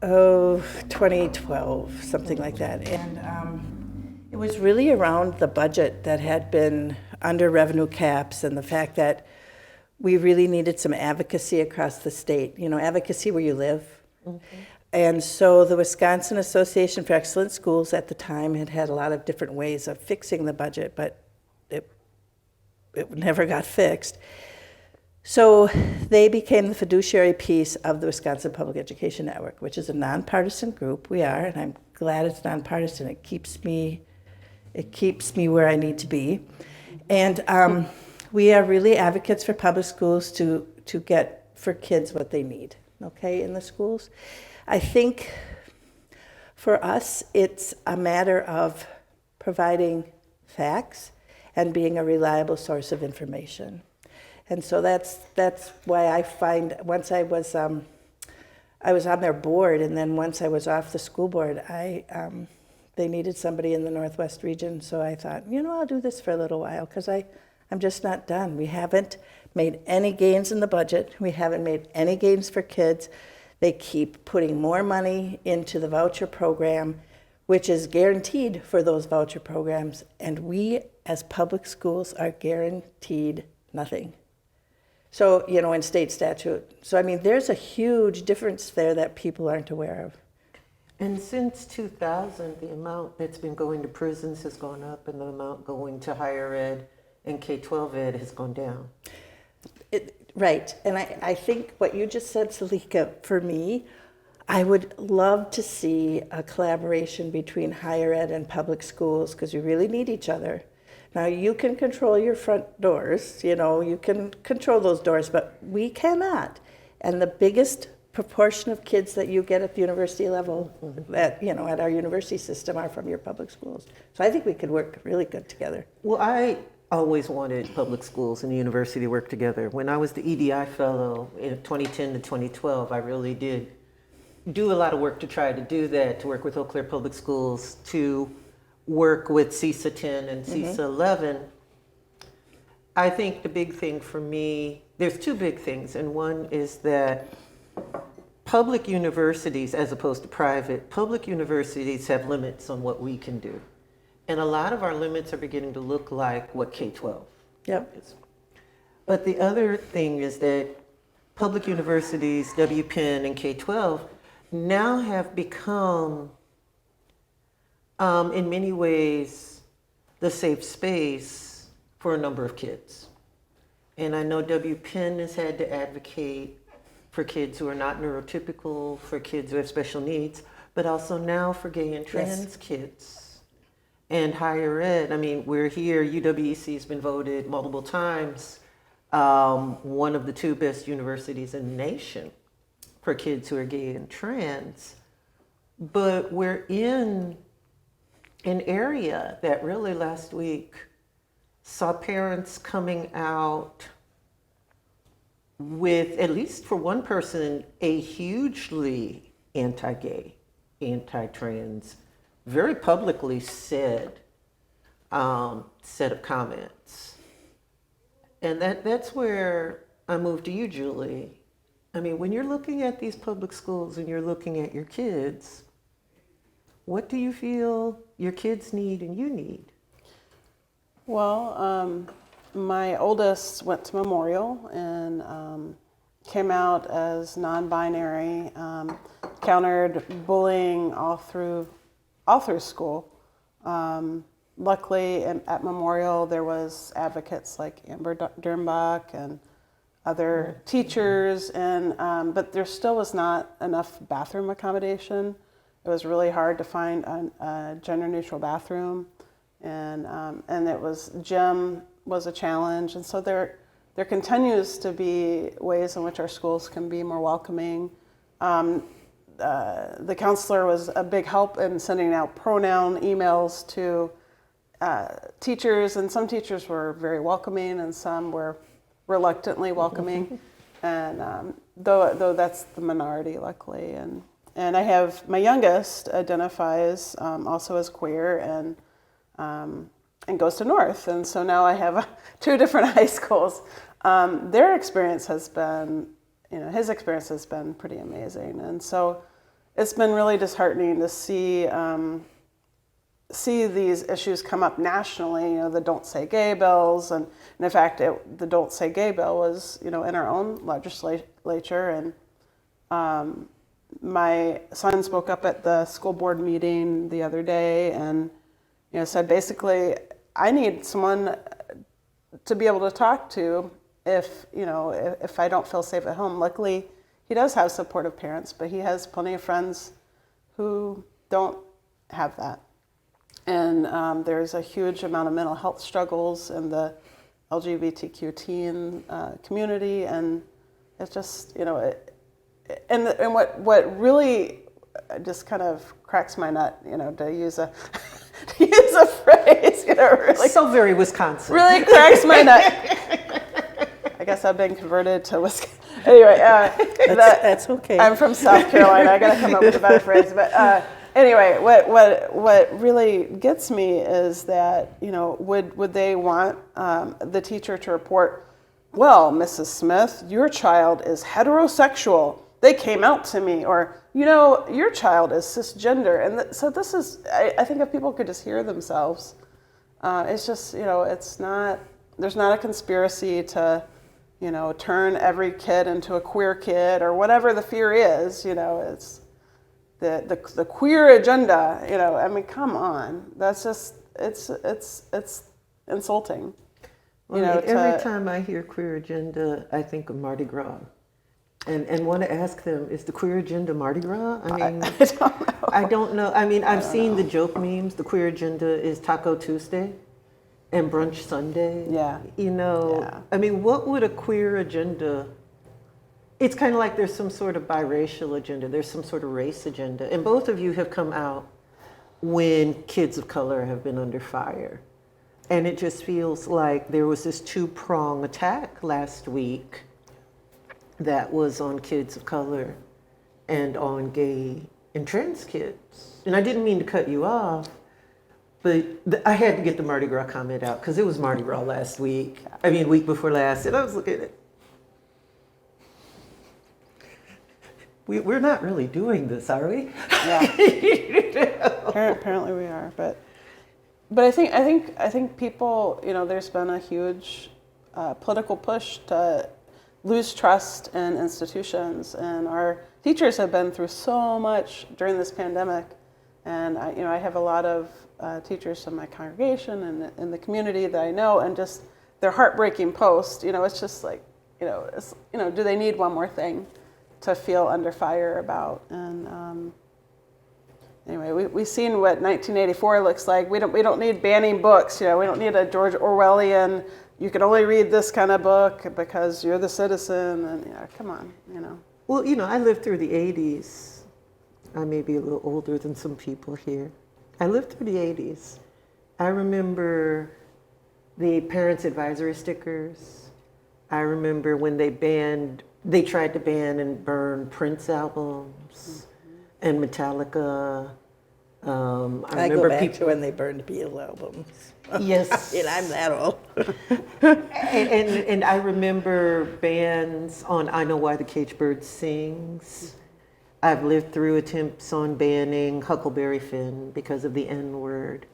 2012, something like that. And it was really around the budget that had been under revenue caps and the fact that we really needed some advocacy across the state, advocacy where you live. And so the Wisconsin Association for Excellent Schools at the time had a lot of different ways of fixing the budget, but it never got fixed. So they became the fiduciary piece of the Wisconsin Public Education Network, which is a nonpartisan group. We are, and I'm glad it's nonpartisan. It keeps me where I need to be. And we are really advocates for public schools to get for kids what they need, okay, in the schools. I think for us, it's a matter of providing facts and being a reliable source of information. And so that's why I find once I was on their board, and then once I was off the school board, they needed somebody in the Northwest region. So I thought, I'll do this for a little while because I'm just not done. We haven't made any gains in the budget. We haven't made any gains for kids. They keep putting more money into the voucher program, which is guaranteed for those voucher programs. And we, as public schools, are guaranteed nothing. So, in state statute. So, there's a huge difference there that people aren't aware of. And since 2000, the amount that's been going to prisons has gone up, and the amount going to higher ed and K-12 ed has gone down. Right. And I think what you just said, Salika, for me, I would love to see a collaboration between higher ed and public schools because we really need each other. Now, you can control your front doors, you can control those doors, but we cannot. And the biggest proportion of kids that you get at the university level, at our university system, are from your public schools. So I think we could work really good together. Well, I always wanted public schools and the university to work together. When I was the EDI fellow in 2010 to 2012, I really did do a lot of work to try to do that, to work with Eau Claire Public Schools, to work with CISA 10 and CISA 11. I think the big thing for me, there's two big things, and one is that public universities, as opposed to private, public universities have limits on what we can do. And a lot of our limits are beginning to look like what K-12 is. But the other thing is that public universities, WPEN and K-12, now have become, in many ways, the safe space for a number of kids. And I know WPEN has had to advocate for kids who are not neurotypical, for kids who have special needs, but also now for gay and trans kids. And higher ed, we're here, UWEC has been voted multiple times one of the two best universities in the nation for kids who are gay and trans. But we're in an area that really last week saw parents coming out with, at least for one person, a hugely anti-gay, anti-trans, very publicly said set of comments. And that's where I moved to you, Julie. When you're looking at these public schools and you're looking at your kids, what do you feel your kids need and you need? Well, my oldest went to Memorial and came out as non-binary, countered bullying all through school. Luckily, at Memorial, there was advocates like Amber Dirnbach and other teachers, but there still was not enough bathroom accommodation. It was really hard to find a gender-neutral bathroom, and gym was a challenge. And so there continues to be ways in which our schools can be more welcoming. The counselor was a big help in sending out pronoun emails to teachers, and some teachers were very welcoming and some were reluctantly welcoming. And though that's the minority, luckily. And I have, my youngest identifies also as queer and goes to North. And so now I have two different high schools. Their experience has been, his experience has been pretty amazing. And so it's been really disheartening to see these issues come up nationally. The Don't Say Gay bills, and in fact, the Don't Say Gay bill was in our own legislature, and my son spoke up at the school board meeting the other day, and said basically, I need someone to be able to talk to if I don't feel safe at home. Luckily, he does have supportive parents, but he has plenty of friends who don't have that. And there's a huge amount of mental health struggles in the LGBTQ teen community, and it's just, and what really just kind of cracks my nut, to use a to use a phrase, really, So very Wisconsin. really cracks my nut. I guess I've been converted to Wisconsin. Anyway, That's okay. I'm from South Carolina. I got to come up with a better phrase, but. Anyway, what really gets me is that, would they want the teacher to report, well, Mrs. Smith, your child is heterosexual. They came out to me, or, your child is cisgender. And so this is, I think if people could just hear themselves, it's just, there's not a conspiracy to, turn every kid into a queer kid or whatever the fear is, it's the queer agenda, come on. That's just, it's insulting. Every time I hear queer agenda, I think of Mardi Gras. And want to ask them, is the queer agenda Mardi Gras? I mean, I don't know. I mean, I've seen the joke memes. The queer agenda is Taco Tuesday and Brunch Sunday. Yeah. Yeah. I mean, what would a queer agenda... It's kind of like there's some sort of biracial agenda. There's some sort of race agenda. And both of you have come out when kids of color have been under fire. And it just feels like there was this two-prong attack last week that was on kids of color and on gay and trans kids. And I didn't mean to cut you off, but I had to get the Mardi Gras comment out because it was Mardi Gras last week. I mean, week before last. And I was looking at it. We're not really doing this, are we? Yeah. Apparently we are, but I think people, there's been a huge political push to lose trust in institutions, and our teachers have been through so much during this pandemic, and I have a lot of teachers in my congregation and in the community that I know, and just their heartbreaking post. It's just like, do they need one more thing to feel under fire about? And anyway, we've seen what 1984 looks like. We don't need banning books. We don't need a George Orwellian, you can only read this kind of book because you're the citizen. And come on, Well, I lived through the 80s. I may be a little older than some people here. I lived through the 80s. I remember the parents' advisory stickers. I remember when they tried to ban and burn Prince albums and Metallica. I go back to when they burned Beatle albums. Yes. And I'm that old. and I remember bans on I Know Why the Caged Bird Sings. I've lived through attempts on banning Huckleberry Finn because of the N-word.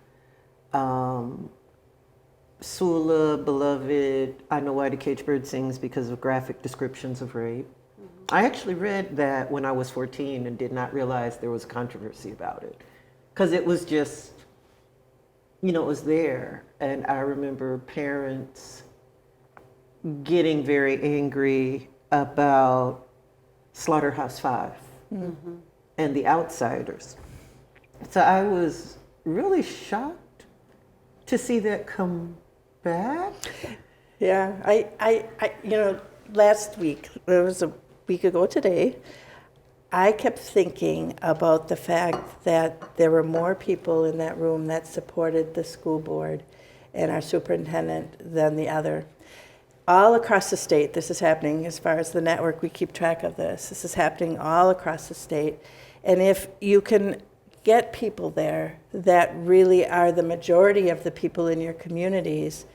Sula, Beloved, I Know Why the Caged Bird Sings because of graphic descriptions of rape. I actually read that when I was 14 and did not realize there was a controversy about it. Because it was just, it was there. And I remember parents getting very angry about Slaughterhouse-Five and The Outsiders. So I was really shocked to see that come back. Yeah, I last week, it was a week ago today, I kept thinking about the fact that there were more people in that room that supported the school board and our superintendent than the other. All across the state, this is happening. As far as the network, we keep track of this. This is happening all across the state. And if you can get people there that really are the majority of the people in your communities,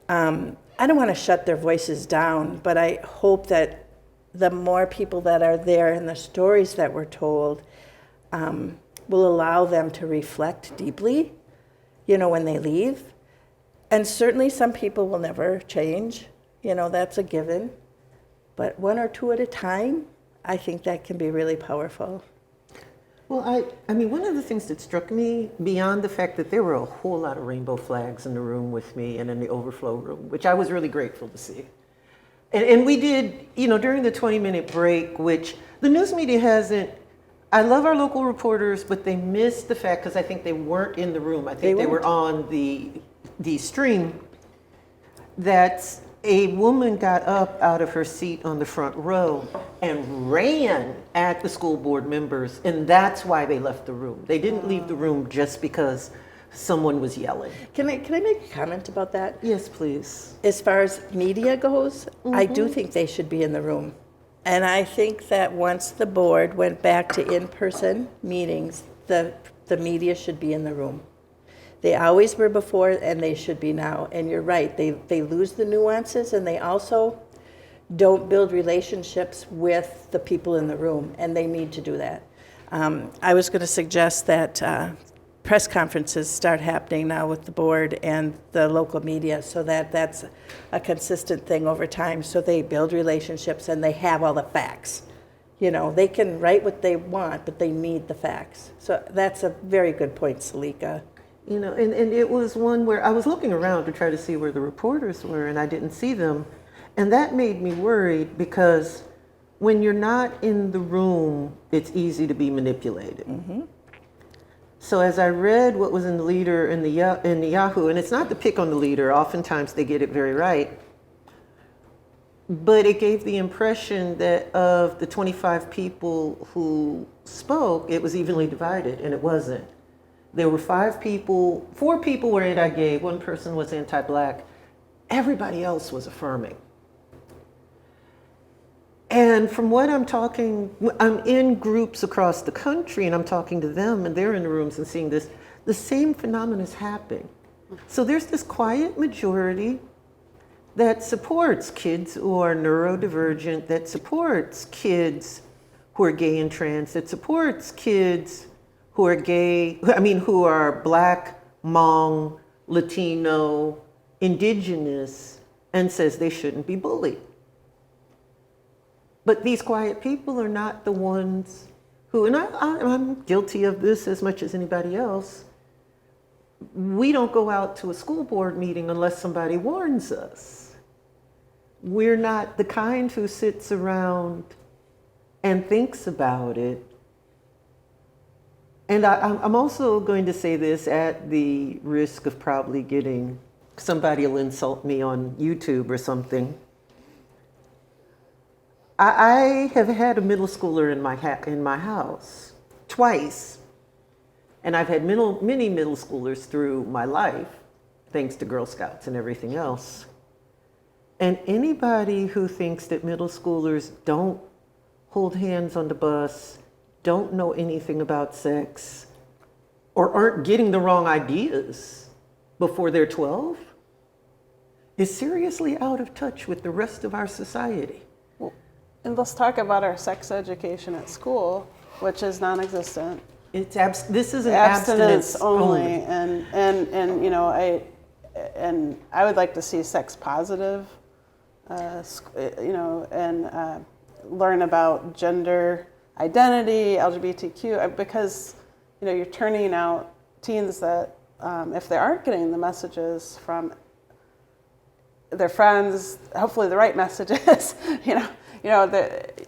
I don't want to shut their voices down, but I hope that the more people that are there and the stories that were told will allow them to reflect deeply, when they leave. And certainly some people will never change, that's a given. But one or two at a time, I think that can be really powerful. Well, I mean, one of the things that struck me, beyond the fact that there were a whole lot of rainbow flags in the room with me and in the overflow room, which I was really grateful to see. And we did, during the 20-minute break, which the news media hasn't, I love our local reporters, but they missed the fact, because I think they weren't in the room. I think they were on the stream, that a woman got up out of her seat on the front row and ran at the school board members, and that's why they left the room. They didn't leave the room just because someone was yelling. Can I make a comment about that? Yes, please. As far as media goes, I do think they should be in the room. And I think that once the board went back to in-person meetings, the media should be in the room. They always were before, and they should be now. And you're right, they lose the nuances, and they also don't build relationships with the people in the room, and they need to do that. I was going to suggest that press conferences start happening now with the board and the local media, so that's a consistent thing over time, so they build relationships and they have all the facts. They can write what they want, but they need the facts. So that's a very good point, Salika. And it was one where I was looking around to try to see where the reporters were, and I didn't see them. And that made me worried, because when you're not in the room, it's easy to be manipulated. Mm-hmm. So as I read what was in the Leader and the Yahoo, and it's not to pick on the Leader, oftentimes they get it very right, but it gave the impression that of the 25 people who spoke, it was evenly divided, and it wasn't. There were 4 people were anti-gay, 1 person was anti-black. Everybody else was affirming. And from what I'm in groups across the country, and I'm talking to them, and they're in the rooms and seeing this, the same phenomenon is happening. So there's this quiet majority that supports kids who are neurodivergent, that supports kids who are gay and trans, that supports kids who are who are Black, Hmong, Latino, Indigenous, and says they shouldn't be bullied. But these quiet people are not the ones who, and I'm guilty of this as much as anybody else, we don't go out to a school board meeting unless somebody warns us. We're not the kind who sits around and thinks about it. And I'm also going to say this at the risk of probably somebody will insult me on YouTube or something. I have had a middle schooler in my house twice, and I've had many middle schoolers through my life, thanks to Girl Scouts and everything else. And anybody who thinks that middle schoolers don't hold hands on the bus, don't know anything about sex, or aren't getting the wrong ideas before they're 12 is seriously out of touch with the rest of our society. And let's talk about our sex education at school, which is non-existent. This is an abstinence only, and I would like to see sex positive, and learn about gender identity, LGBTQ, because you're turning out teens that if they aren't getting the messages from their friends, hopefully the right messages,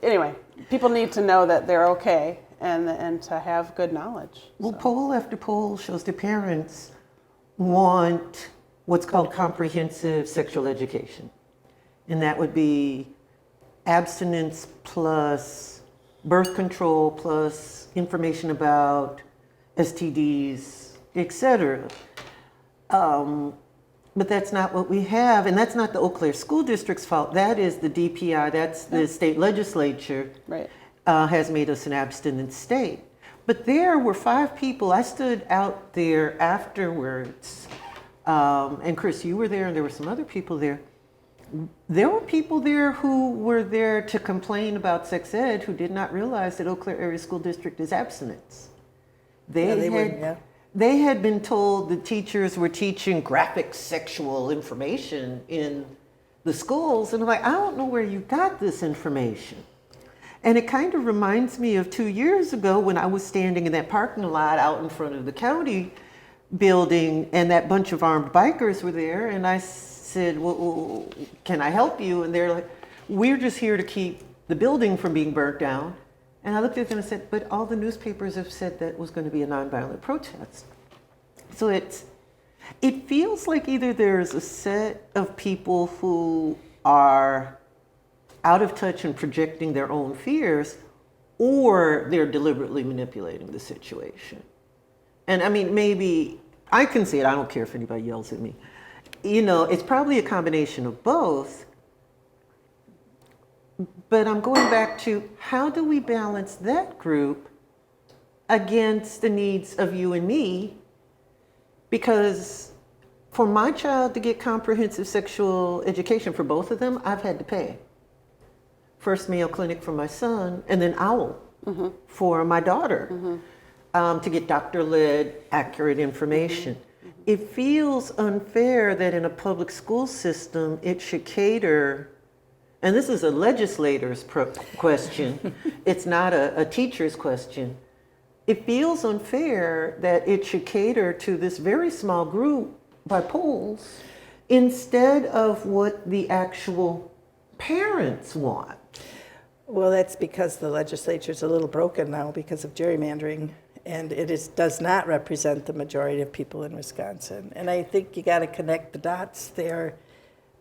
anyway, people need to know that they're okay and to have good knowledge. Well, poll after poll shows the parents want what's called comprehensive sexual education. And that would be abstinence plus birth control plus information about STDs, etc. But that's not what we have, and that's not the Eau Claire School District's fault. That is the DPI, that's the state legislature, right. Has made us an abstinence state. But there were 5 people, I stood out there afterwards, and Chris, you were there, and there were some other people there. There were people there who were there to complain about sex ed who did not realize that Eau Claire Area School District is abstinence. They had been told the teachers were teaching graphic sexual information in the schools, and I'm like, I don't know where you got this information. And it kind of reminds me of 2 years ago when I was standing in that parking lot out in front of the county building, and that bunch of armed bikers were there, and I said, well, can I help you? And they're like, we're just here to keep the building from being burnt down. And I looked at them and said, but all the newspapers have said that was going to be a nonviolent protest. So it feels like either there's a set of people who are out of touch and projecting their own fears, or they're deliberately manipulating the situation. And I mean, maybe I can say it, I don't care if anybody yells at me. You know, it's probably a combination of both. But I'm going back to, how do we balance that group against the needs of you and me? Because for my child to get comprehensive sexual education, for both of them, I've had to pay. First Mayo Clinic for my son, and then OWL for my daughter, to get doctor-led, accurate information. It feels unfair that in a public school system, it should cater, and this is a legislator's question, it's not a teacher's question. It feels unfair that it should cater to this very small group by polls instead of what the actual parents want. Well, that's because the legislature's a little broken now because of gerrymandering, and it does not represent the majority of people in Wisconsin. And I think you got to connect the dots there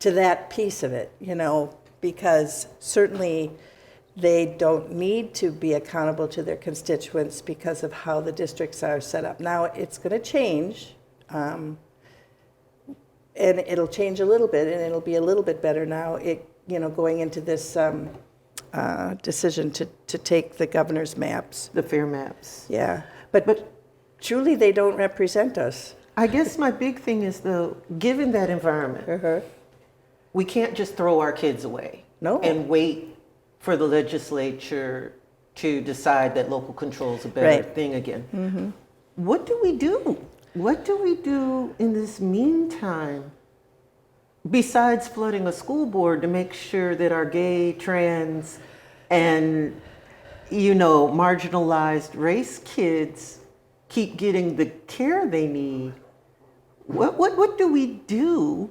to that piece of it, you know, because certainly they don't need to be accountable to their constituents because of how the districts are set up. Now, it's going to change, and it'll change a little bit, and it'll be a little bit better now, going into this decision to take the governor's maps. The fair maps. Yeah, but truly they don't represent us. I guess my big thing is, though, given that environment, we can't just throw our kids away and wait for the legislature to decide that local control is a better thing again. What do we do? What do we do in this meantime, besides flooding a school board to make sure that our gay, trans, and, marginalized race kids keep getting the care they need? What do we do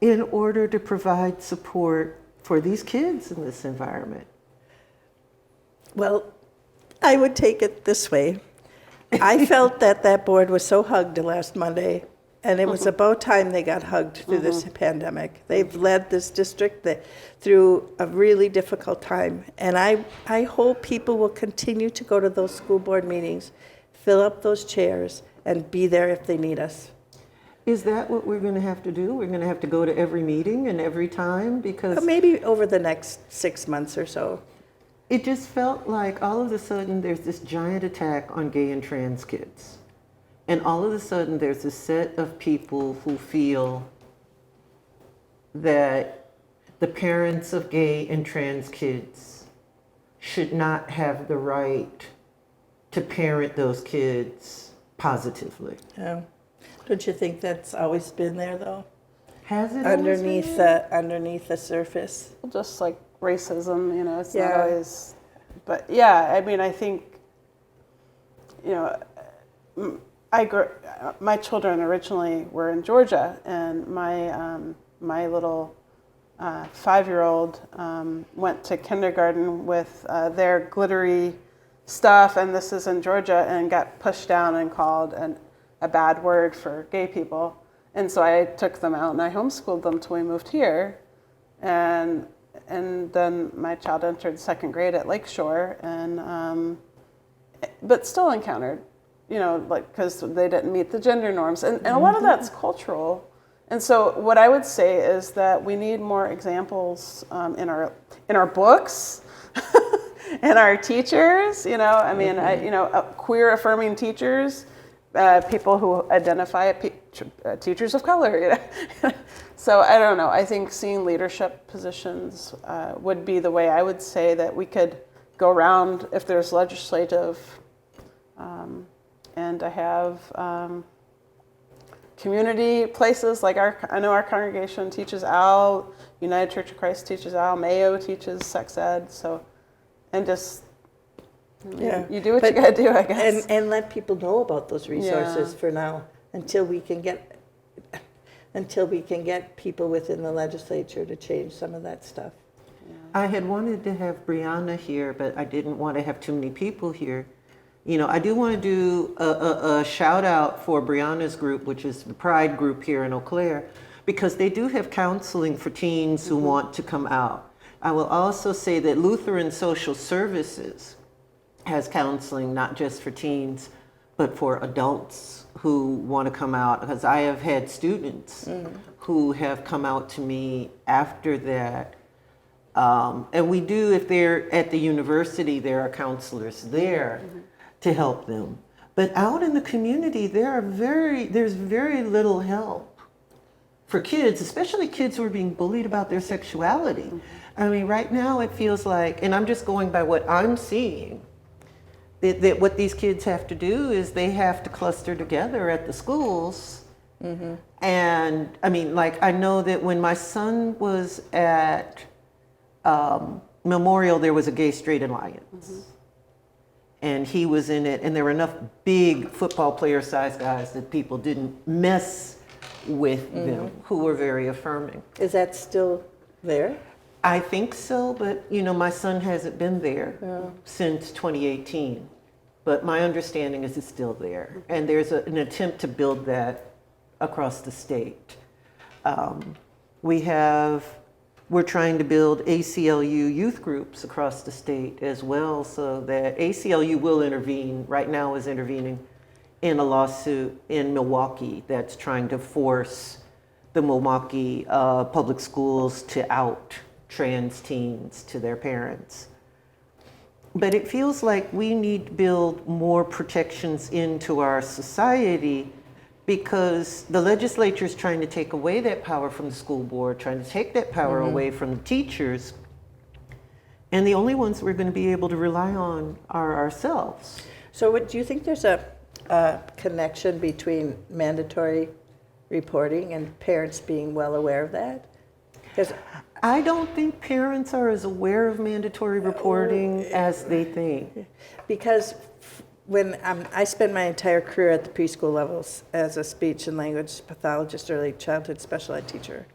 in order to provide support for these kids in this environment? Well, I would take it this way. I felt that board was so hugged last Monday, and it was about time they got hugged through this pandemic. They've led this district through a really difficult time, and I hope people will continue to go to those school board meetings, fill up those chairs, and be there if they need us. Is that what we're going to have to do? We're going to have to go to every meeting and every time? Because maybe over the next 6 months or so. It just felt like all of a sudden there's this giant attack on gay and trans kids. And all of a sudden there's a set of people who feel that the parents of gay and trans kids should not have the right to parent those kids positively. Yeah. Don't you think that's always been there, though? Has it underneath the surface? Just like racism, it's not always. But yeah, I mean, I think, my children originally were in Georgia, and my little 5-year-old went to kindergarten with their glittery stuff, and this is in Georgia, and got pushed down and called a bad word for gay people. And so I took them out and I homeschooled them till we moved here. And then my child entered 2nd grade at Lakeshore, but still encountered, because they didn't meet the gender norms. And a lot of that's cultural. And so what I would say is that we need more examples in our books and our teachers, queer affirming teachers. People who identify teachers of color. So I don't know. I think seeing leadership positions would be the way I would say that we could go around if there's legislative and I have community places like I know our congregation teaches out, United Church of Christ teaches out, Mayo teaches sex ed, so, and just, Yeah. you do what you gotta do, I guess. And let people know about those resources Yeah. for now, until we can get people within the legislature to change some of that stuff. I had wanted to have Brianna here, but I didn't want to have too many people here. You know, I do want to do a shout out for Brianna's group, which is the Pride group here in Eau Claire, because they do have counseling for teens who want to come out. I will also say that Lutheran Social Services has counseling not just for teens, but for adults who want to come out, because I have had students who have come out to me after that. And we do, if they're at the university, there are counselors there to help them. But out in the community, there's very little help for kids, especially kids who are being bullied about their sexuality. I mean, right now it feels like, and I'm just going by what I'm seeing, that what these kids have to do is they have to cluster together at the schools. And I mean, like, I know that when my son was at Memorial, there was a Gay Straight Alliance. And he was in it, and there were enough big football player sized guys that people didn't mess with them, who were very affirming. Is that still there? I think so, but you know, my son hasn't been there since 2018. But my understanding is it's still there. And there's an attempt to build that across the state. We're trying to build ACLU youth groups across the state as well, so that ACLU will intervene, right now is intervening in a lawsuit in Milwaukee that's trying to force the Milwaukee public schools to out trans teens to their parents. But it feels like we need to build more protections into our society, because the legislature is trying to take away that power from the school board, trying to take that power away from the teachers. And the only ones we're going to be able to rely on are ourselves. So do you think there's a connection between mandatory reporting and parents being well aware of that? 'Cause I don't think parents are as aware of mandatory reporting as they think. Because when I spent my entire career at the preschool levels as a speech and language pathologist, early childhood special ed teacher,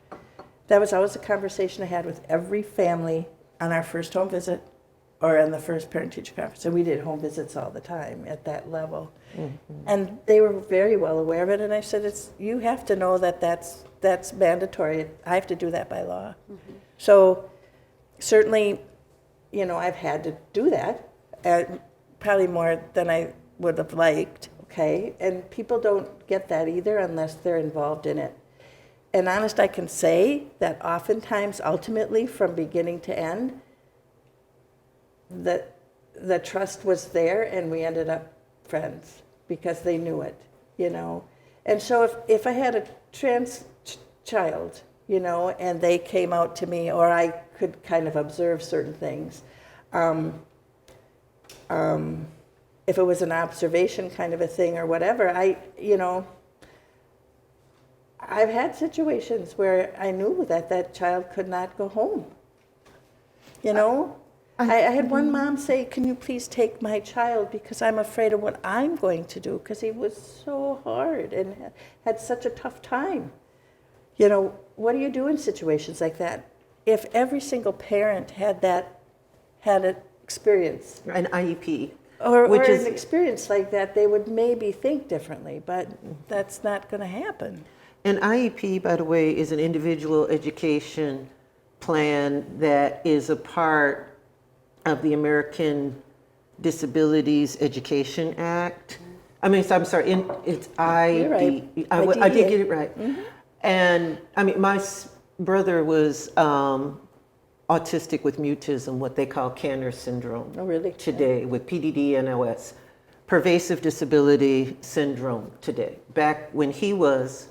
that was always a conversation I had with every family on our first home visit or on the first parent-teacher conference. And we did home visits all the time at that level. And they were very well aware of it. And I said, you have to know that that's mandatory. I have to do that by law. So certainly, you know, I've had to do that. Probably more than I would have liked, okay? And people don't get that either unless they're involved in it. And honest, I can say that oftentimes, ultimately, from beginning to end, that the trust was there and we ended up friends because they knew it, you know? And so if I had a trans child, you know, and they came out to me, or I could kind of observe certain things, if it was an observation kind of a thing or whatever, I've had situations where I knew that child could not go home. You know, I had one mom say, "Can you please take my child because I'm afraid of what I'm going to do," because he was so hard and had such a tough time. You know, what do you do in situations like that? If every single parent had an experience, An IEP. or Which is an experience like that, they would maybe think differently, but that's not going to happen. An IEP, by the way, is an individual education plan that is a part of the American Disabilities Education Act. I mean, I'm sorry, it's ID. You're right. I did get it right. And I mean, my brother was autistic with mutism, what they call Kanner syndrome. Oh, really? Today, with PDD and OS. Pervasive disability syndrome today. Back when he was,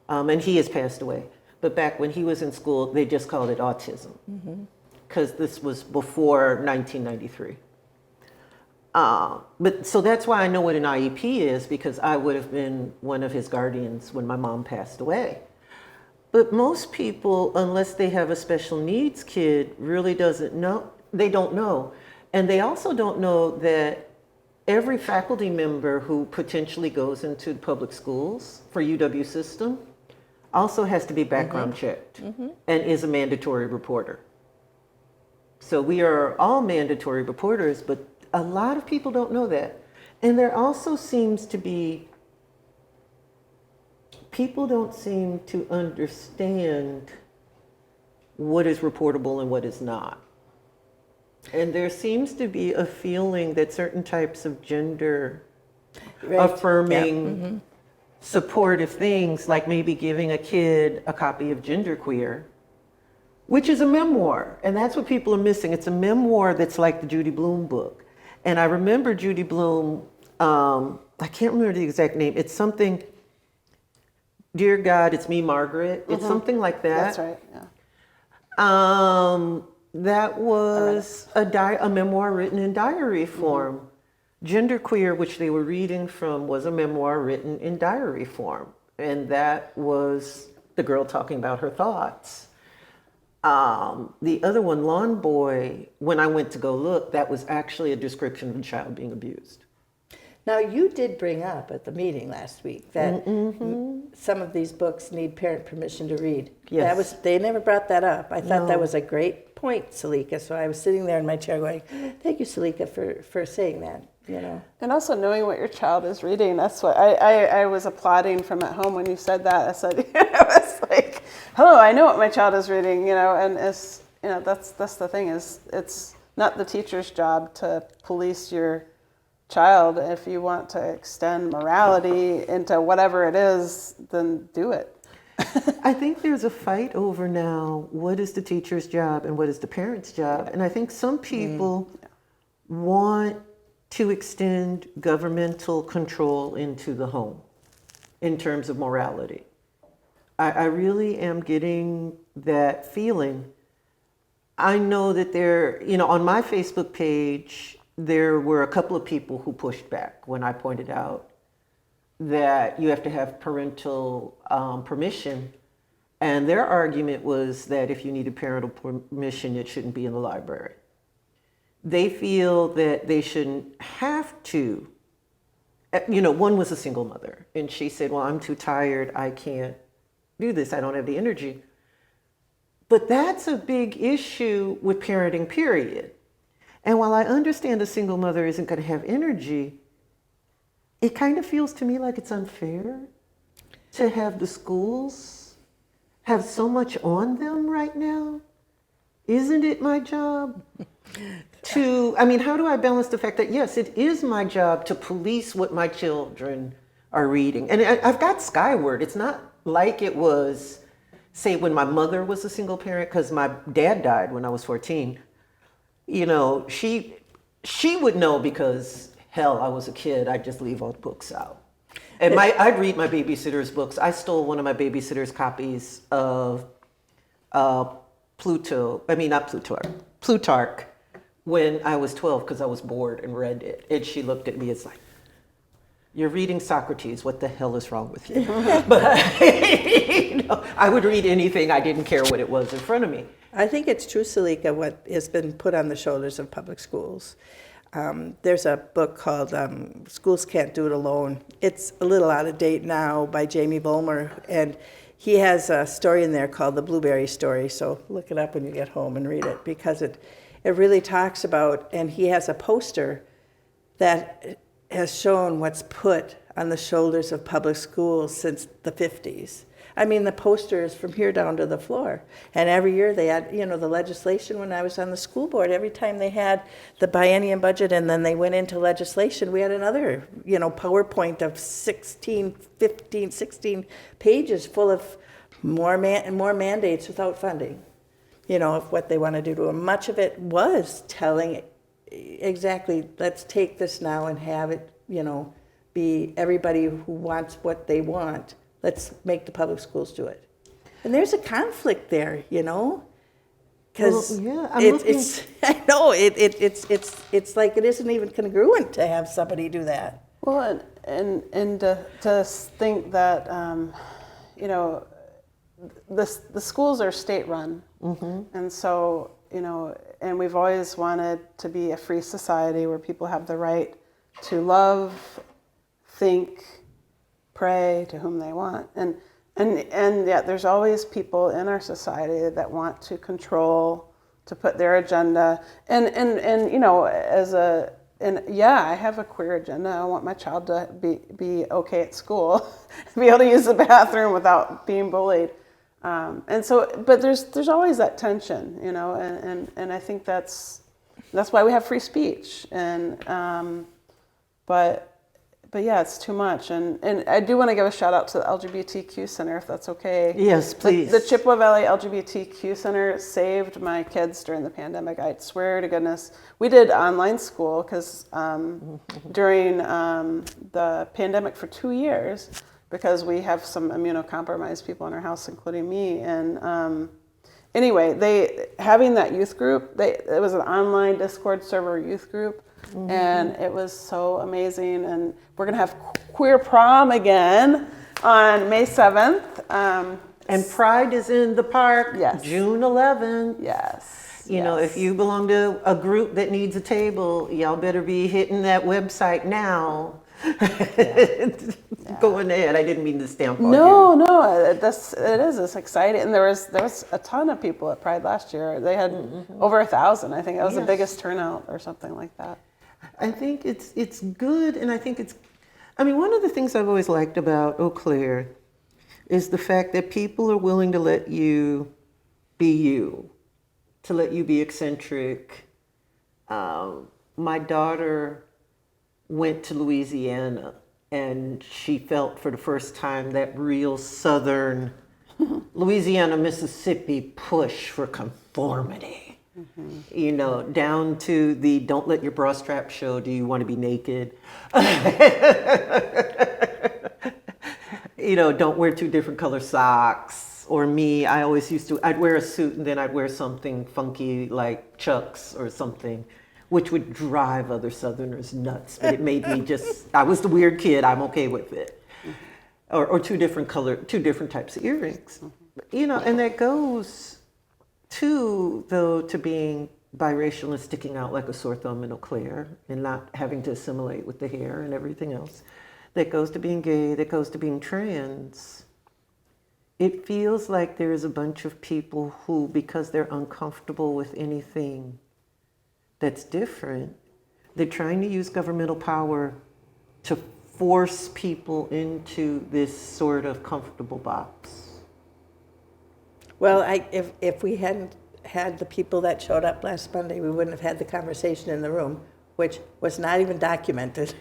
and he has passed away, but back when he was in school, they just called it autism. Because this was before 1993. But so that's why I know what an IEP is, because I would have been one of his guardians when my mom passed away. But most people, unless they have a special needs kid, really doesn't know. They don't know. And they also don't know that every faculty member who potentially goes into public schools for UW system also has to be background checked and is a mandatory reporter. So we are all mandatory reporters, but a lot of people don't know that. And there also seems to be, people don't seem to understand what is reportable and what is not. And there seems to be a feeling that certain types of gender affirming, supportive things, like maybe giving a kid a copy of Genderqueer, which is a memoir. And that's what people are missing. It's a memoir that's like the Judy Blume book. And I remember Judy Blume, I can't remember the exact name. It's something, Dear God, It's Me, Margaret. It's something like that. That's right, yeah. That was a memoir written in diary form. Genderqueer, which they were reading from, was a memoir written in diary form. And that was the girl talking about her thoughts. The other one, Lawn Boy, when I went to go look, that was actually a description of a child being abused. Now, you did bring up at the meeting last week that some of these books need parent permission to read. Yes. They never brought that up. I thought that was a great point, Salika. So I was sitting there in my chair going, thank you, Salika, for saying that, you know. And also knowing what your child is reading. That's what I was applauding from at home when you said that. I said, I was like, hello, I know what my child is reading, you know, and it's, you know, that's the thing, is it's not the teacher's job to police your child. If you want to extend morality into whatever it is, then do it. I think there's a fight over now, what is the teacher's job and what is the parent's job? And I think some people want to extend governmental control into the home in terms of morality. I really am getting that feeling. I know that there, you know, on my Facebook page, there were a couple of people who pushed back when I pointed out that you have to have parental permission. And their argument was that if you needed parental permission, it shouldn't be in the library. They feel that they shouldn't have to. You know, one was a single mother, and she said, well, I'm too tired, I can't do this, I don't have the energy. But that's a big issue with parenting, period. And while I understand a single mother isn't going to have energy, it kind of feels to me like it's unfair to have the schools have so much on them right now. Isn't it my job to, I mean, how do I balance the fact that, yes, it is my job to police what my children are reading? And I've got Skyward. It's not like it was, say, when my mother was a single parent, because my dad died when I was 14. You know, she would know because, hell, I was a kid. I'd just leave all the books out. And I'd read my babysitter's books. I stole one of my babysitter's copies of Plutarch when I was 12 because I was bored and read it. And she looked at me as like, you're reading Socrates. What the hell is wrong with you? But you know, I would read anything. I didn't care what it was in front of me. I think it's true, Salika, what has been put on the shoulders of public schools. There's a book called Schools Can't Do It Alone. It's a little out of date now, by Jamie Vollmer, and he has a story in there called The Blueberry Story, so look it up when you get home and read it, because it really talks about, and he has a poster that has shown what's put on the shoulders of public schools since the 50s. I mean, the poster is from here down to the floor. And every year they had, you know, the legislation. When I was on the school board, every time they had the biennium budget and then they went into legislation, we had another, you know, PowerPoint of 16 pages full of more mandates without funding, you know, of what they want to do to them. Much of it was telling exactly, let's take this now and have it, you know, be everybody who wants what they want. Let's make the public schools do it. And there's a conflict there, you know. Because Well, yeah, I'm looking- it's, I know, it's like it isn't even congruent to have somebody do that. Well, and to think that, you know, the schools are state-run. And so, you know, and we've always wanted to be a free society where people have the right to love, think, pray to whom they want. And yet there's always people in our society that want to control, to put their agenda. And you know, I have a queer agenda. I want my child to be okay at school, be able to use the bathroom without being bullied. And so, but there's always that tension, you know, and I think that's why we have free speech. And but yeah, it's too much. And I do want to give a shout out to the LGBTQ Center, if that's okay. Yes, please. The Chippewa Valley LGBTQ Center saved my kids during the pandemic. I swear to goodness. We did online school because during the pandemic for 2 years, because we have some immunocompromised people in our house, including me. And anyway, having that youth group, it was an online Discord server youth group. And it was so amazing. And we're going to have queer prom again on May 7th. And Pride is in the park, Yes. June 11th. Yes. You know, if you belong to a group that needs a table, y'all better be hitting that website now. Going ahead. I didn't mean to stamp on you. No, it is. It's exciting. And there was a ton of people at Pride last year. They had over 1,000. I think that was the Yes. biggest turnout or something like that. I think it's good, and I think I mean, one of the things I've always liked about Eau Claire is the fact that people are willing to let you be you, to let you be eccentric. My daughter went to Louisiana, and she felt for the first time that real Southern Louisiana, Mississippi push for conformity. You know, down to the don't let your bra strap show, do you want to be naked? You know, don't wear 2 different color socks. Or me, I always I'd wear a suit and then I'd wear something funky like Chucks or something, which would drive other Southerners nuts. But it made me I was the weird kid, I'm okay with it. Or 2 different types of earrings. You know, and that goes to being biracial and sticking out like a sore thumb in Eau Claire and not having to assimilate with the hair and everything else. That goes to being gay, that goes to being trans. It feels like there's a bunch of people who, because they're uncomfortable with anything that's different, they're trying to use governmental power to force people into this sort of comfortable box. Well, if we hadn't had the people that showed up last Monday, we wouldn't have had the conversation in the room, which was not even documented.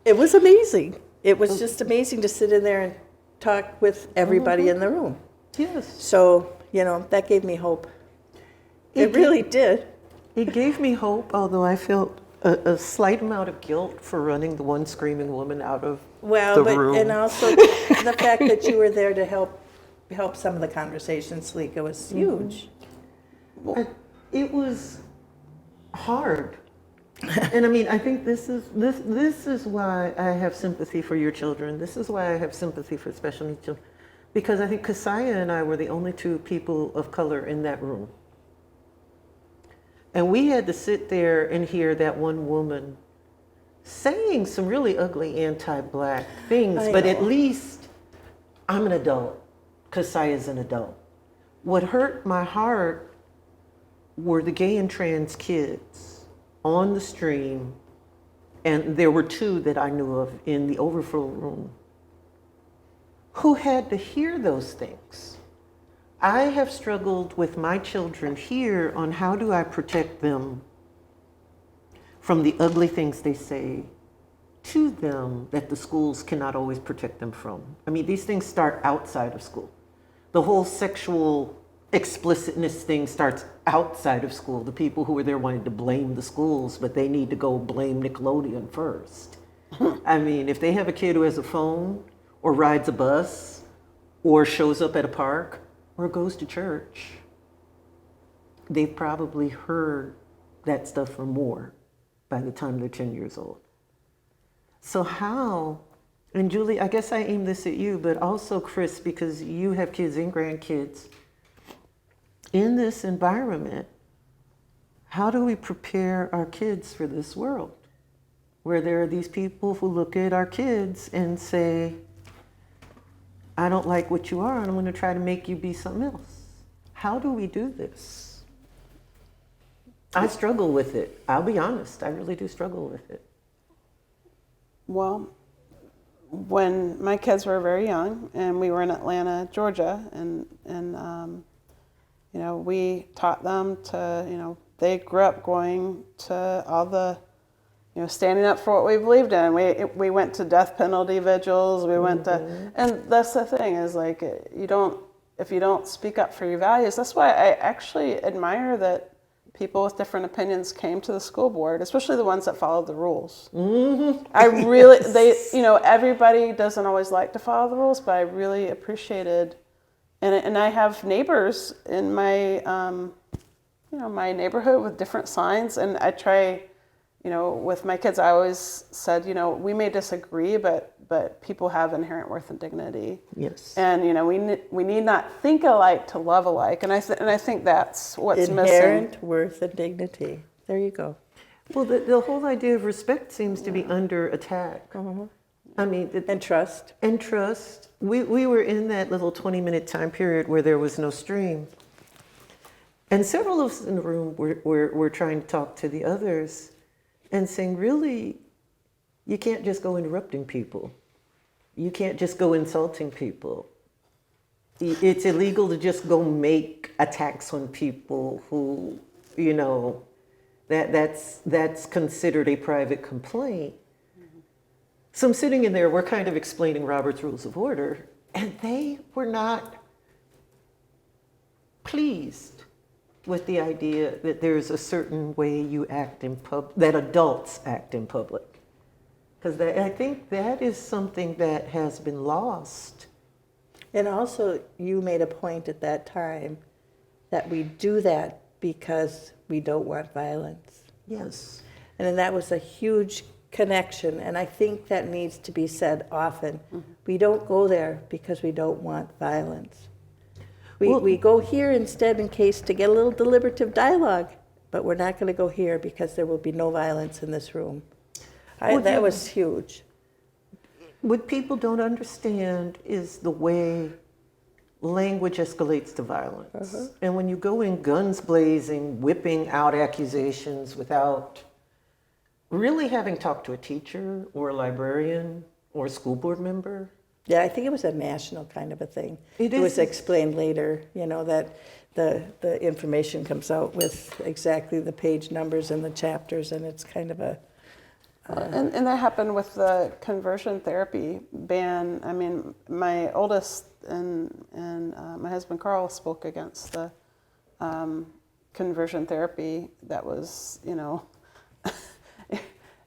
It was amazing. It was just amazing to sit in there and talk with everybody in the room. Yes. So, you know, that gave me hope. It really did. It gave me hope, although I felt a slight amount of guilt for running the one screaming woman out of the room. And also the fact that you were there to help some of the conversations, Salika, was huge. It was hard. And I mean, I think this is why I have sympathy for your children. This is why I have sympathy for special needs children. Because I think Kasaya and I were the only 2 people of color in that room. And we had to sit there and hear that one woman saying some really ugly anti-Black things, but at least I'm an adult. Kasaya's an adult. What hurt my heart were the gay and trans kids on the stream, and there were 2 that I knew of in the overflow room who had to hear those things. I have struggled with my children here on how do I protect them from the ugly things they say to them that the schools cannot always protect them from. I mean, these things start outside of school. The whole sexual explicitness thing starts outside of school. The people who were there wanted to blame the schools, but they need to go blame Nickelodeon first. I mean, if they have a kid who has a phone or rides a bus or shows up at a park or goes to church, they've probably heard that stuff or more by the time they're 10 years old. So how, and Julie, I guess I aim this at you, but also Chris, because you have kids and grandkids, in this environment, how do we prepare our kids for this world where there are these people who look at our kids and say, I don't like what you are and I'm going to try to make you be something else? How do we do this? I struggle with it. I'll be honest. I really do struggle with it. Well, when my kids were very young and we were in Atlanta, Georgia, and you know, we taught them to, you know, they grew up going to all the, you know, standing up for what we believed in. We went to death penalty vigils. We went to, and that's the thing is like, if you don't speak up for your values, that's why I actually admire that people with different opinions came to the school board, especially the ones that followed the rules. I really, you know, everybody doesn't always like to follow the rules, but I really appreciated, and I have neighbors in my, you know, my neighborhood with different signs, and I try, you know, with my kids, I always said, you know, we may disagree, but people have inherent worth and dignity. Yes. And, you know, we need not think alike to love alike. And I think that's what's missing. Inherent worth and dignity. There you go. Well, the whole idea of respect seems to be under attack. I mean, And trust. and trust. We were in that little 20-minute time period where there was no stream. And several of us in the room were trying to talk to the others and saying, really, you can't just go interrupting people. You can't just go insulting people. It's illegal to just go make attacks on people who, you know, that's considered a private complaint. So I'm sitting in there, we're kind of explaining Robert's Rules of Order, and they were not pleased with the idea that there's a certain way you act in that adults act in public. Because I think that is something that has been lost. And also, you made a point at that time that we do that because we don't want violence. Yes. And then that was a huge connection, and I think that needs to be said often. We don't go there because we don't want violence. We go here instead in case to get a little deliberative dialogue, but we're not going to go here because there will be no violence in this room. That was huge. What people don't understand is the way language escalates to violence. And when you go in guns blazing, whipping out accusations without really having talked to a teacher or a librarian or a school board member. Yeah, I think it was a national kind of a thing. It was is. explained later, you know, that the information comes out with exactly the page numbers and the chapters, and it's kind of a... And that happened with the conversion therapy ban. I mean, my oldest and my husband Carl spoke against the conversion therapy that was, you know,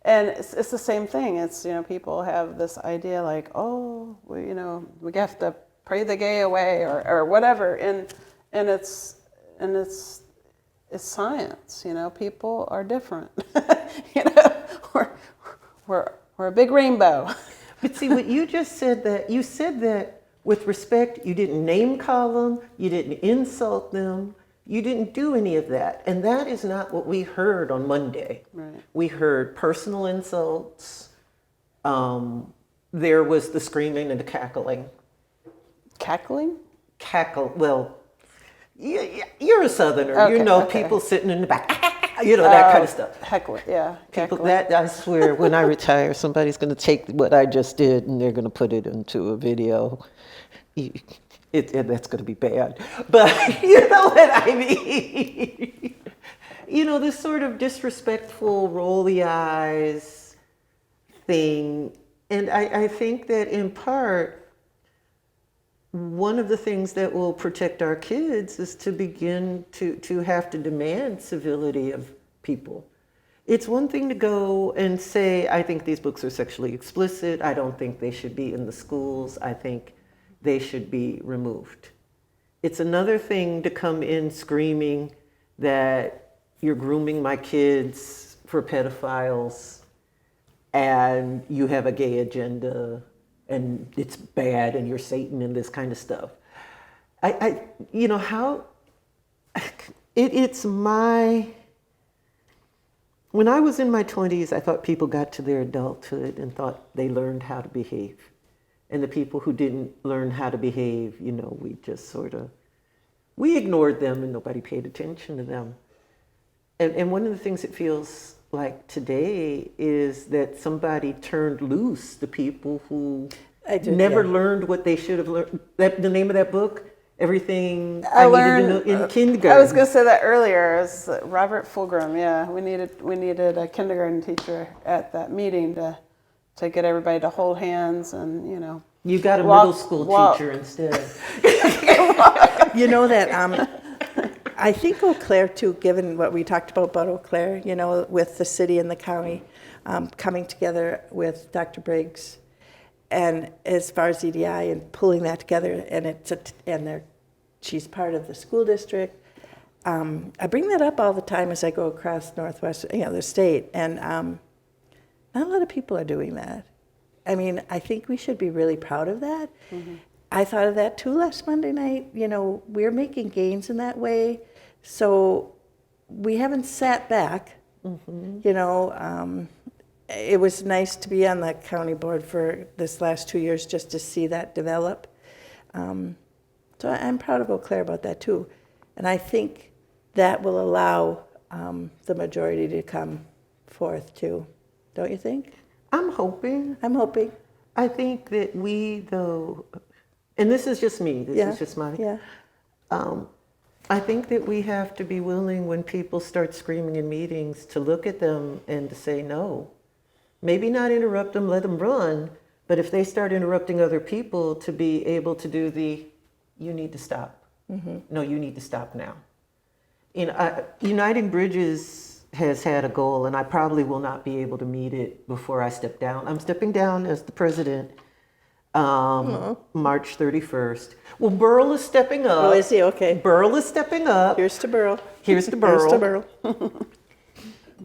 and it's the same thing. It's, you know, people have this idea like, oh, you know, we have to pray the gay away or whatever, and it's science. You know, people are different. You know. We're a big rainbow. But see, what you just said, that you said that with respect, you didn't name call them, you didn't insult them, you didn't do any of that. And that is not what we heard on Monday. Right. We heard personal insults. There was the screaming and the cackling. Cackling? Well, you're a Southerner. Okay, you know, okay. people sitting in the back. You know, that kind of stuff. Heckling, yeah. People, Cackling. that, I swear, when I retire, somebody's going to take what I just did and they're going to put it into a video. That's going to be bad. But you know what I mean? You know, this sort of disrespectful, roll the eyes thing. And I think that in part, one of the things that will protect our kids is to begin to have to demand civility of people. It's one thing to go and say, I think these books are sexually explicit. I don't think they should be in the schools. I think they should be removed. It's another thing to come in screaming that you're grooming my kids for pedophiles and you have a gay agenda and it's bad and you're Satan and this kind of stuff. You know, how it's my, when I was in my 20s, I thought people got to their adulthood and thought they learned how to behave. And the people who didn't learn how to behave, you know, we just sort of, we ignored them and nobody paid attention to them. And one of the things it feels like today is that somebody turned loose the people who never learned what they should have learned. The name of that book, Everything I Needed to Know in Kindergarten. I was going to say that earlier. It was Robert Fulgrim. Yeah, we needed a kindergarten teacher at that meeting to get everybody to hold hands and, you know. You got a middle school teacher instead. You know that I think Eau Claire too, given what we talked about Eau Claire, you know, with the city and the county coming together with Dr. Briggs, and as far as EDI and pulling that together, and she's part of the school district. I bring that up all the time as I go across Northwest, you know, the state, and not a lot of people are doing that. I mean, I think we should be really proud of that. Mm-hmm. I thought of that too last Monday night. You know, we're making gains in that way. So we haven't sat back. Mm-hmm. You know, it was nice to be on the county board for this last 2 years just to see that develop. So I'm proud of Eau Claire about that too. And I think that will allow the majority to come forth too. Don't you think? I'm hoping. I think that we, though, and this is just me, this is just my, I think that we have to be willing when people start screaming in meetings to look at them and to say no. Maybe not interrupt them, let them run, but if they start interrupting other people, to be able to do you need to stop. Mm-hmm. No, you need to stop now. You know, Uniting Bridges has had a goal, and I probably will not be able to meet it before I step down. I'm stepping down as the president March 31st. Well, Burl is stepping up. Oh, is he? Okay. Burl is stepping up. Here's to Burl. Here's to Burl. Here's to Burl.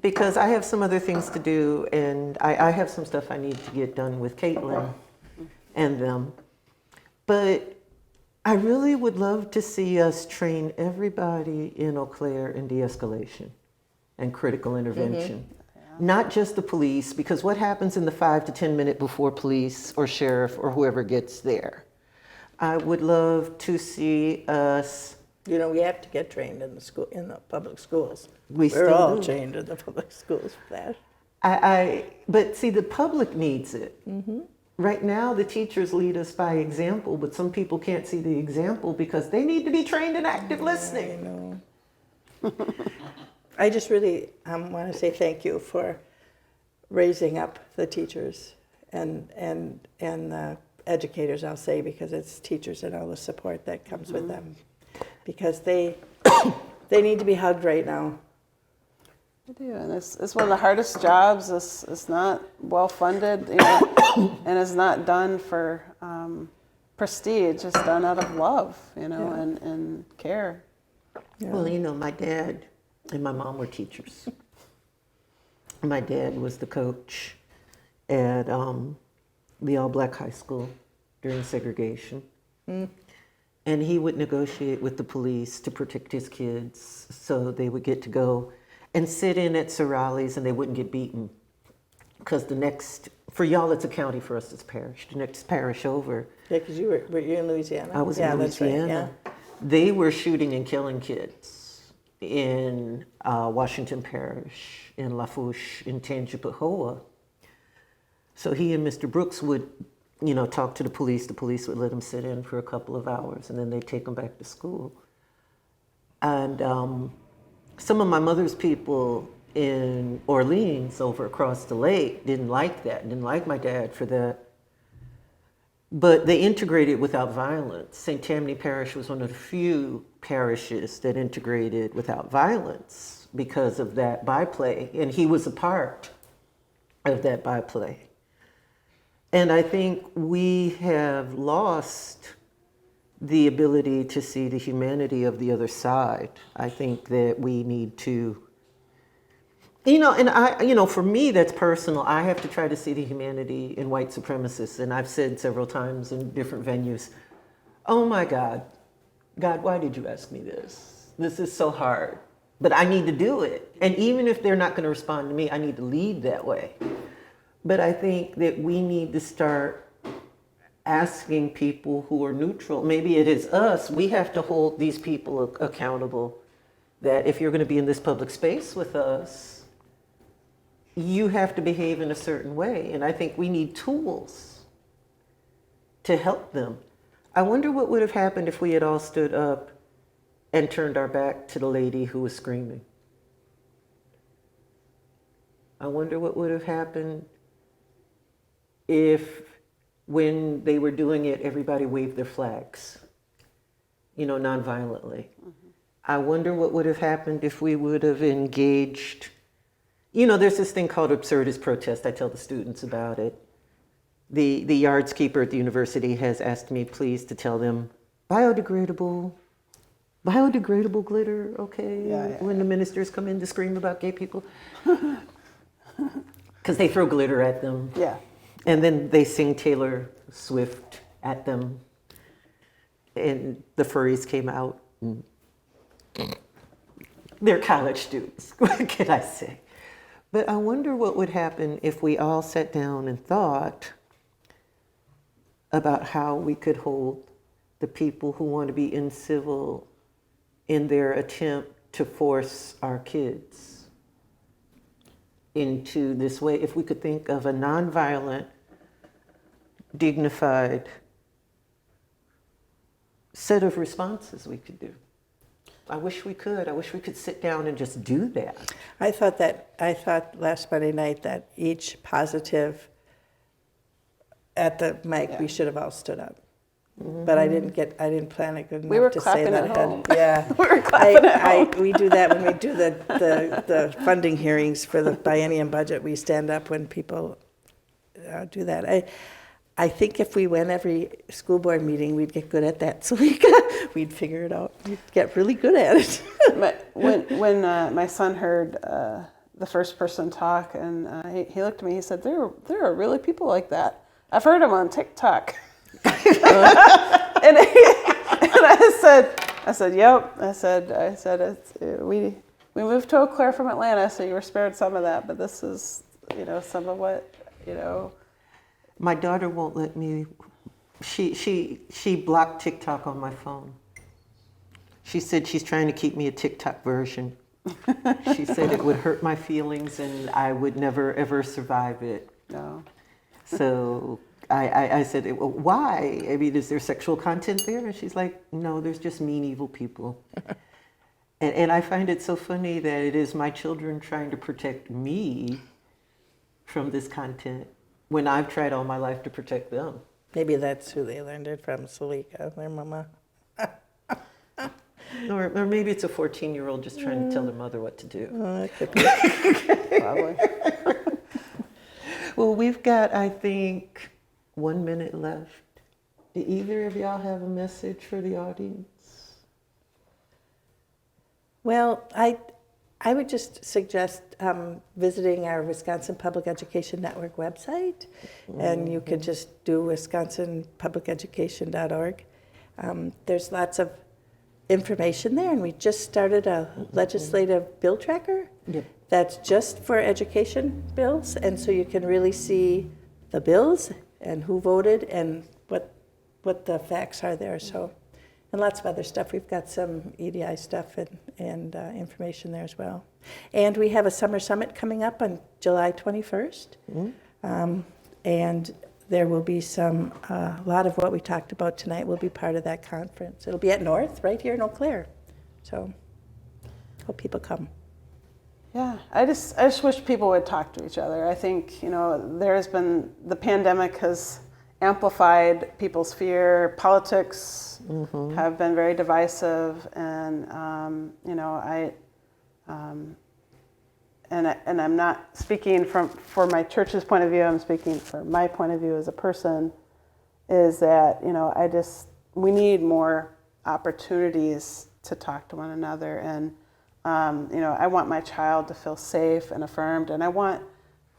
Because I have some other things to do, and I have some stuff I need to get done with Caitlin and them. But I really would love to see us train everybody in Eau Claire in de-escalation and critical intervention. Mm-hmm. Not just the police, because what happens in the 5 to 10 minute before police or sheriff or whoever gets there? I would love to see us. You know, we have to get trained in the public schools. We're all trained in the public schools for that. But see, the public needs it. Mm-hmm. Right now, the teachers lead us by example, but some people can't see the example because they need to be trained in active listening. I know. I just really want to say thank you for raising up the teachers and the educators, I'll say, because it's teachers and all the support that comes with them. Because they need to be hugged right now. They do, and it's one of the hardest jobs. It's not well funded, you know, and it's not done for prestige. It's done out of love, you know, and care. Yeah. Well, you know, my dad and my mom were teachers. My dad was the coach at the all-black high school during segregation. Mm. And he would negotiate with the police to protect his kids so they would get to go and sit in at Sorali's and they wouldn't get beaten. Because for y'all it's a county, for us it's parish. The next parish over. Yeah, because you were in Louisiana. I was in Louisiana. That's right, They were shooting and killing kids in Washington Parish, in Lafourche, in Tangipahoa. So he and Mr. Brooks would, you know, talk to the police. The police would let them sit in for a couple of hours, and then they'd take them back to school. And some of my mother's people in Orleans, over across the lake, didn't like that, didn't like my dad for that. But they integrated without violence. St. Tammany Parish was one of the few parishes that integrated without violence because of that byplay, and he was a part of that byplay. And I think we have lost the ability to see the humanity of the other side. I think that we need to, and for me, that's personal. I have to try to see the humanity in white supremacists. And I've said several times in different venues, oh my God, why did you ask me this? This is so hard, but I need to do it. And even if they're not going to respond to me, I need to lead that way. But I think that we need to start asking people who are neutral. Maybe it is us. We have to hold these people accountable, that if you're going to be in this public space with us, you have to behave in a certain way. And I think we need tools to help them. I wonder what would have happened if we had all stood up and turned our back to the lady who was screaming. I wonder what would have happened if, when they were doing it, everybody waved their flags, nonviolently. I wonder what would have happened if we would have engaged. There's this thing called absurdist protest. I tell the students about it. The yards keeper at the university has asked me, please, to tell them biodegradable glitter, okay? Yeah. When the ministers come in to scream about gay people. Because they throw glitter at them. Yeah. And then they sing Taylor Swift at them. And the furries came out. And they're college students, what can I say? But I wonder what would happen if we all sat down and thought about how we could hold the people who want to be incivil in their attempt to force our kids into this way. If we could think of a nonviolent, dignified set of responses we could do. I wish we could. I wish we could sit down and just do that. I thought last Monday night that each positive at the mic, we should have all stood up. But I didn't plan it good enough We were to say clapping that at ahead. home. Yeah. We were clapping at home. We do that when we do the funding hearings for the biennium budget. We stand up when people do that. I think if we went every school board meeting, we'd get good at that. So we'd figure it out. We'd get really good at it. When my son heard the first person talk, and he looked at me, he said, there are really people like that. I've heard them on TikTok. and I said, yep. I said, we moved to Eau Claire from Atlanta, so you were spared some of that, but this is, some of what, My daughter won't let me. She blocked TikTok on my phone. She said she's trying to keep me a TikTok version. She said it would hurt my feelings and I would never ever survive it. No. So I said, well, why? I mean, is there sexual content there? And she's like, no, there's just mean, evil people. And I find it so funny that it is my children trying to protect me from this content, when I've tried all my life to protect them. Maybe that's who they learned it from, Salika, their mama. Or maybe it's a 14-year-old just trying to tell their mother what to do. It could be. Probably. Well, we've got, I think, 1 minute left. Do either of y'all have a message for the audience? Well, I would just suggest visiting our Wisconsin Public Education Network website, and you could just do wisconsinpubliceducation.org. There's lots of information there, and we just started a legislative bill tracker that's just for education bills, and so you can really see the bills and who voted and what the facts are there. So. And lots of other stuff. We've got some EDI stuff and information there as well. And we have a summer summit coming up on July 21st. And there will be a lot of what we talked about tonight will be part of that conference. It'll be at North, right here in Eau Claire. So hope people come. Yeah, I just wish people would talk to each other. I think, the pandemic has amplified people's fear. Politics have been very divisive, and and I'm not speaking for my church's point of view. I'm speaking for my point of view as a person. Is that we need more opportunities to talk to one another. And, I want my child to feel safe and affirmed. And I want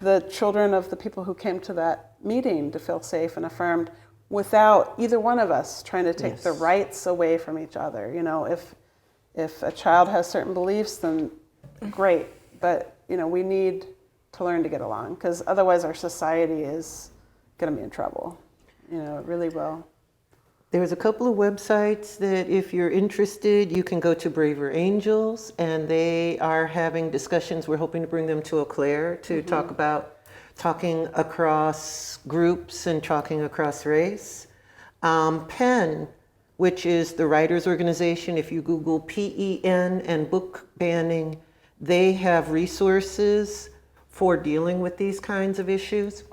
the children of the people who came to that meeting to feel safe and affirmed without either one of us trying to take the rights away from each other. If a child has certain beliefs, then great. But, we need to learn to get along, because otherwise our society is going to be in trouble. It really will. There's a couple of websites that if you're interested, you can go to Braver Angels, and they are having discussions. We're hoping to bring them to Eau Claire to talk about talking across groups and talking across race. PEN, which is the writers organization, if you Google PEN and book banning, they have resources for dealing with these kinds of issues.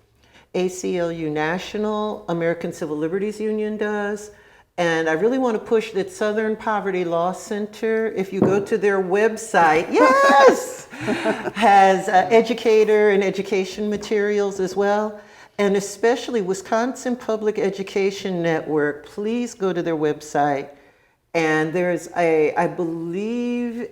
ACLU National, American Civil Liberties Union does. And I really want to push that Southern Poverty Law Center, if you go to their website, has educator and education materials as well. And especially Wisconsin Public Education Network, please go to their website. And there's I believe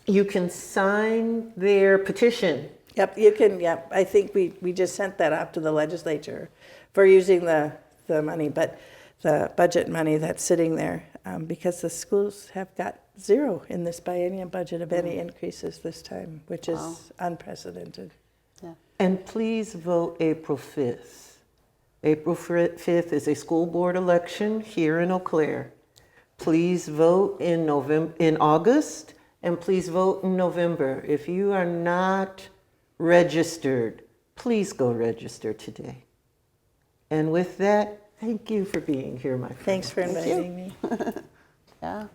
you can sign their petition. Yep, you can. Yep, I think we just sent that out to the legislature for using the money, but the budget money that's sitting there, because the schools have got zero in this biennium budget of any increases this time, which is unprecedented. Yeah. And please vote April 5th. April 5th is a school board election here in Eau Claire. Please vote in August, and please vote in November. If you are not registered, please go register today. And with that, thank you for being here, my friend. Thanks for Thank you. inviting me. Yeah.